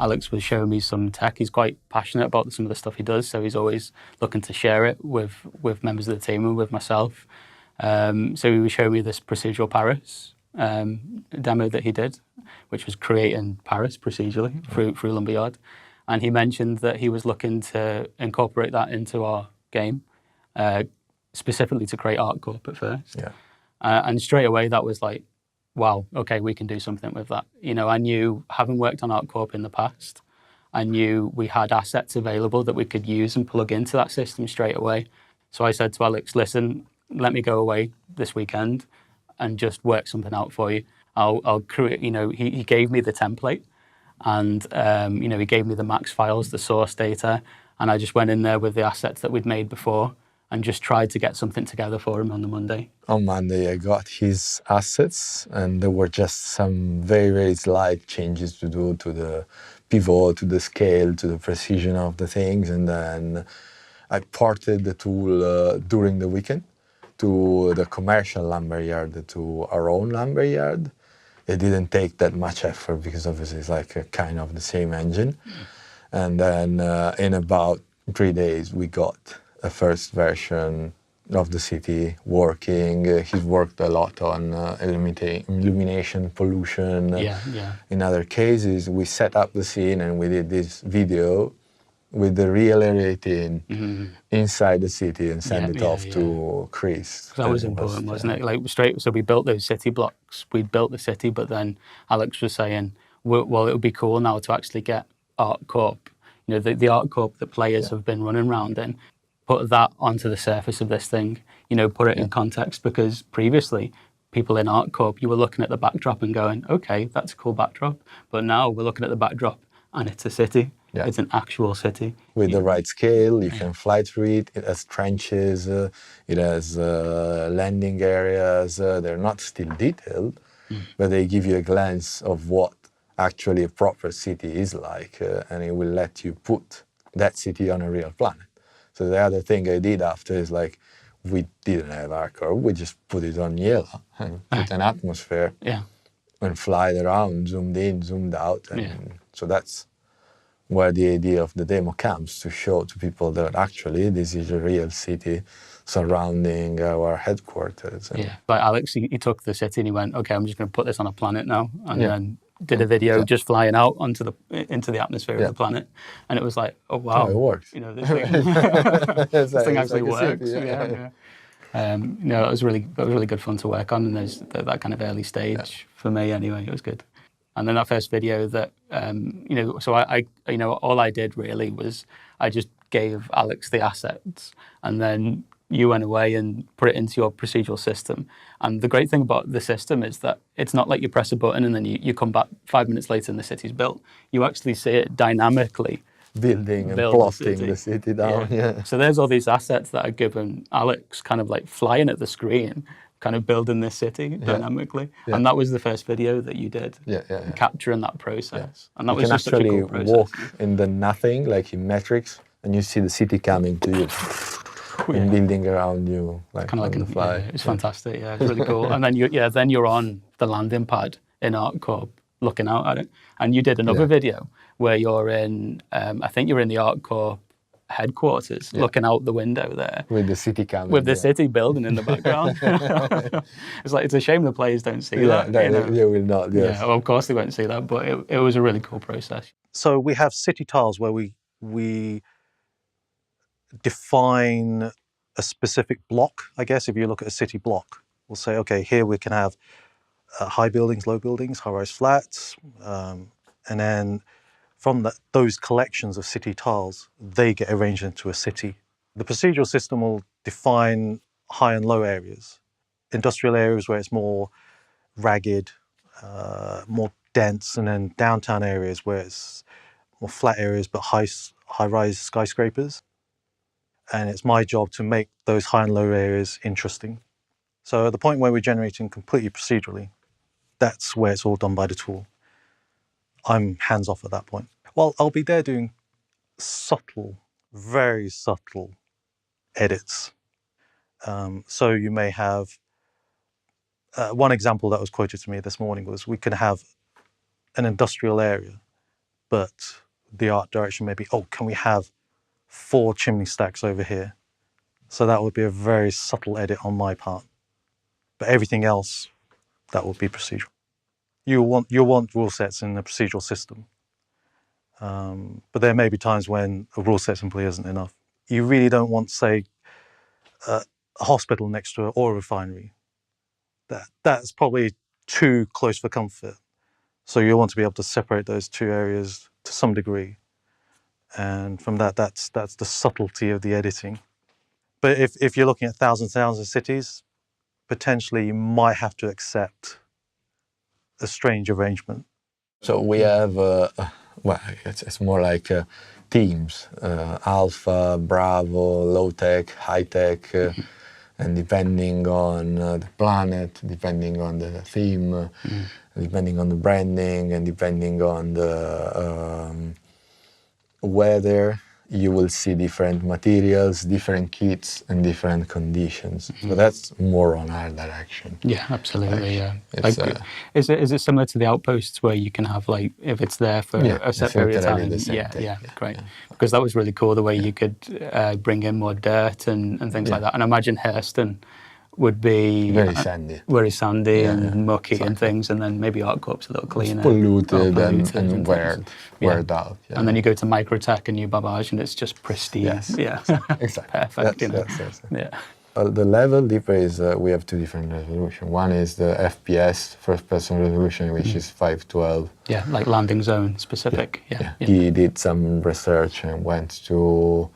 Alex was showing me some tech. He's quite passionate about some of the stuff he does, so he's always looking to share it with members of the team and with myself. So he was showing me this Procedural Paris demo that he did, which was creating Paris procedurally through Lumberyard. And he mentioned that he was looking to incorporate that into our game, specifically to create ArtCorp at first. Yeah. And straight away that was like, wow, okay, we can do something with that. You know, I knew, having worked on ArtCorp in the past, I knew we had assets available that we could use and plug into that system straight away. So I said to Alex, listen, let me go away this weekend and just work something out for you. I'll create, you know, he gave me the template and, you know, he gave me the max files, the source data, and I just went in there with the assets that we'd made before and just tried to get something together for him on the Monday. On Monday, I got his assets, and there were just some very, very slight changes to do to the pivot, to the scale, to the precision of the things. And then I ported the tool during the weekend to the commercial lumberyard, to our own lumberyard. It didn't take that much effort because obviously it's like a kind of the same engine. And then in about 3 days, we got a first version of the city working. He's worked a lot on illumination, pollution. In other cases, we set up the scene and we did this video with the real area 18 inside the city and send it off to Chris. That was important, wasn't it? Like so we built those city blocks. We built the city, but then Alex was saying, well, it would be cool now to actually get ArtCorp, you know, the ArtCorp that players have been running around in, put that onto the surface of this thing, you know, put it in context, because previously people in ArtCorp, you were looking at the backdrop and going, okay, that's a cool backdrop. But now we're looking at the backdrop and it's a city. Yeah. It's an actual city. With the right scale, you can fly through it. It has trenches, it has landing areas. They're not still detailed, but they give you a glance of what actually a proper city is like, and it will let you put that city on a real planet. So the other thing I did after is like, we didn't have ArtCorp, we just put it on yellow and put an atmosphere and fly it around, zoomed in, zoomed out. And so that's where the idea of the demo comes, to show to people that actually this is a real city surrounding our headquarters. But Alex, he took the city and he went, okay, I'm just going to put this on a planet now. And then did a video just flying out into the atmosphere of the planet. And it was like, oh, wow. Oh, it works. You know, this thing, this thing actually works. You know, it was really good fun to work on. And there's that kind of early stage for me anyway. It was good. And then that first video that, you know, so I, you know, all I did really was I just gave Alex the assets, and then you went away and put it into your procedural system. And the great thing about the system is that it's not like you press a button and then you come back 5 minutes later and the city's built. You actually see it dynamically building and plotting the city down. So there's all these assets that are given Alex, kind of like flying at the screen, kind of building this city dynamically. And that was the first video that you did, capturing that process. And that was just such a cool process. You can actually walk in the nothing, like in Matrix, and you see the city coming to you and building around you, like kind of like on the fly. It's fantastic, it's really cool. And then you're on the landing pad in ArtCorp looking out at it. And you did another video where you're in, I think you're in the ArtCorp headquarters, looking out the window there. With the city coming. With the city building in the background. It's a shame the players don't see that. They will not, yes. Yeah, well, of course they won't see that, but it was a really cool process. So we have city tiles where we define a specific block, I guess. If you look at a city block, we'll say, okay, here we can have high buildings, low buildings, high-rise flats, and then from those collections of city tiles, they get arranged into a city. The procedural system will define high and low areas. Industrial areas where it's more ragged, more dense, and then downtown areas where it's more flat areas but high-rise skyscrapers. And it's my job to make those high and low areas interesting. So at the point where we're generating completely procedurally, that's where it's all done by the tool. I'm hands-off at that point. Well, I'll be there doing subtle, very subtle edits. So you may have, one example that was quoted to me this morning was we can have an industrial area, but the art direction may be, oh, can we have 4 chimney stacks over here? So that would be a very subtle edit on my part. But everything else, that would be procedural. You'll want rule sets in a procedural system. But there may be times when a rule set simply isn't enough. You really don't want, say, a hospital next to an oil refinery. That's probably too close for comfort. So you want to be able to separate those 2 areas to some degree. And from that's the subtlety of the editing. But if you're looking at thousands of cities, potentially you might have to accept a strange arrangement. So we have, well, it's more like teams, alpha, bravo, low tech, high tech, and depending on the planet, depending on the theme, depending on the branding, and depending on the weather, you will see different materials, different kits, and different conditions. So that's more on our direction. Yeah, absolutely. Like, Yeah. Is it similar to the outposts where you can have, like, if it's there for a set period of time? Yeah, great. Yeah. Because that was really cool, the way you could bring in more dirt and things like that. And I imagine Hairston would be very sandy, and mucky and things, and then maybe ArtCorp's a little cleaner. It's polluted and weared out. Yeah. And then you go to Microtech and New Barbage and it's just pristine. Yes. Yeah, exactly. Perfect. Yeah. The level deeper is we have 2 different resolutions. One is the FPS, first person resolution, which is 512. Yeah, like landing zone specific. Yeah. He did some research and went to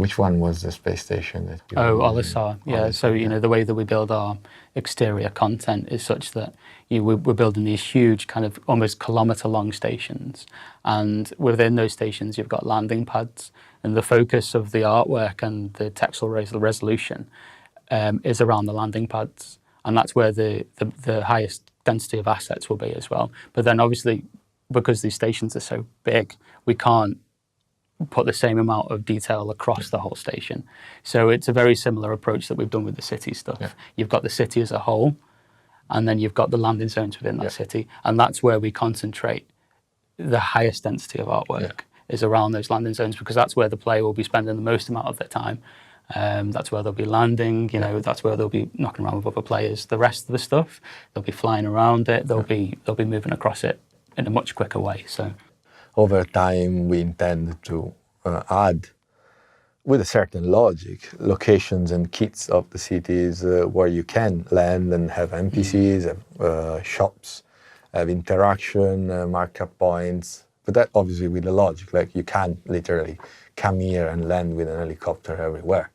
which one was the space station that you were using? Olisar. Yeah, so the way that we build our exterior content is such that we're building these huge kind of almost kilometre-long stations, and within those stations you've got landing pads, and the focus of the artwork and the textual resolution is around the landing pads, and that's where the highest density of assets will be as well. But then obviously, because these stations are so big, we can't put the same amount of detail across the whole station. So it's a very similar approach that we've done with the city stuff. Yeah. You've got the city as a whole, and then you've got the landing zones within that city, and that's where we concentrate the highest density of artwork is around those landing zones, because that's where the player will be spending the most amount of their time. That's where they'll be landing, that's where they'll be knocking around with other players. The rest of the stuff, they'll be flying around it, they'll be moving across it in a much quicker way. So over time, we intend to add, with a certain logic, locations and kits of the cities where you can land and have NPCs, have shops, have interaction, markup points. But that obviously with the logic, like you can't literally come here and land with an helicopter everywhere.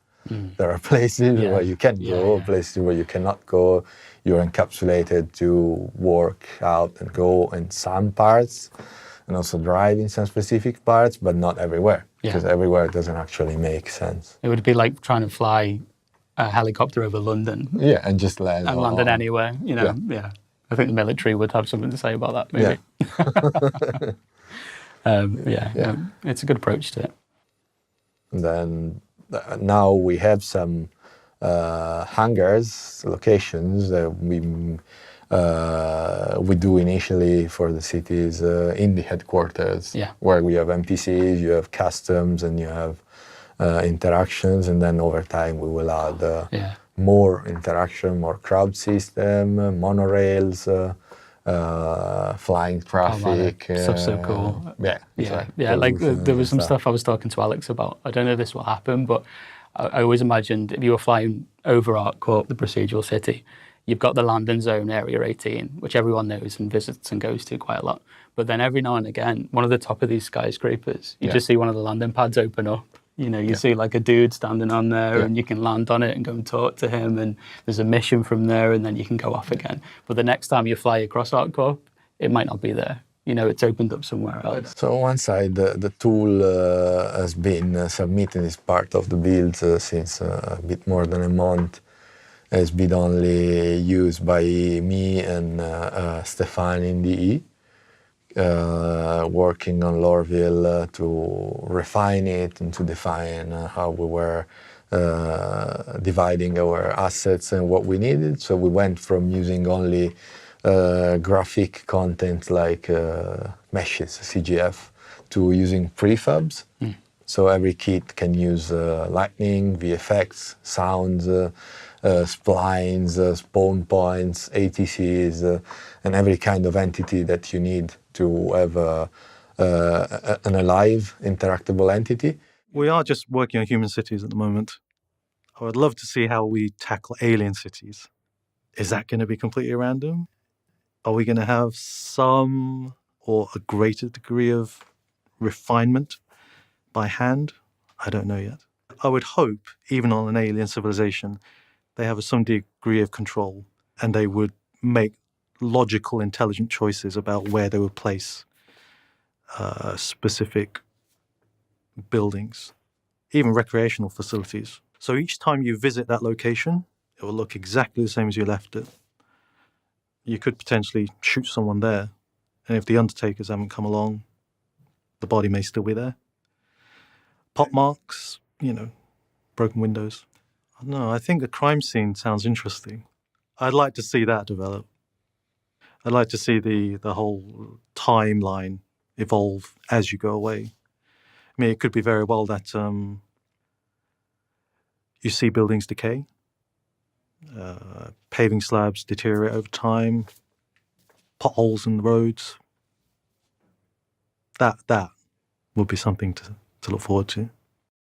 There are places where you can go, places where you cannot go. You're encapsulated to work out and go in some parts, and also drive in some specific parts, but not everywhere, because everywhere doesn't actually make sense. It would be like trying to fly a helicopter over London. Yeah, and just land. And land anywhere, Yeah. I think the military would have something to say about that, maybe. Yeah. It's a good approach to it. And then now we have some hangars, locations that we do initially for the cities in the headquarters, where we have NPCs, you have customs, and you have interactions, and then over time we will add more interaction, more crowd system, monorails, flying traffic. Stuff's so cool. Yeah. Like there was some stuff I was talking to Alex about. I don't know if this will happen, but I always imagined if you were flying over ArtCorp, the procedural city, you've got the landing zone, Area 18, which everyone knows and visits and goes to quite a lot. But then every now and again, one of the top of these skyscrapers, you just see one of the landing pads open up. You see like a dude standing on there and you can land on it and go and talk to him, and there's a mission from there, and then you can go off again. But the next time you fly across ArtCorp, it might not be there. It's opened up somewhere else. So on one side, the tool has been submitted as part of the build since a bit more than a month. Has been only used by me and Stefan in DE, working on Lorville to refine it and to define how we were dividing our assets and what we needed. So we went from using only graphic content like meshes, CGF, to using prefabs. So every kit can use lightning, VFX, sounds, splines, spawn points, ATCs, and every kind of entity that you need to have an alive, interactable entity. We are just working on human cities at the moment. I would love to see how we tackle alien cities. Is that going to be completely random? Are we going to have some or a greater degree of refinement by hand? I don't know yet. I would hope, even on an alien civilization, they have some degree of control and they would make logical, intelligent choices about where they would place specific buildings, even recreational facilities. So each time you visit that location, it will look exactly the same as you left it. You could potentially shoot someone there, and if the undertakers haven't come along, the body may still be there. Pot marks, broken windows. No, I think the crime scene sounds interesting. I'd like to see that develop. I'd like to see the whole timeline evolve as you go away. I mean, it could be very well that you see buildings decay, paving slabs deteriorate over time, potholes in the roads. That would be something to look forward to.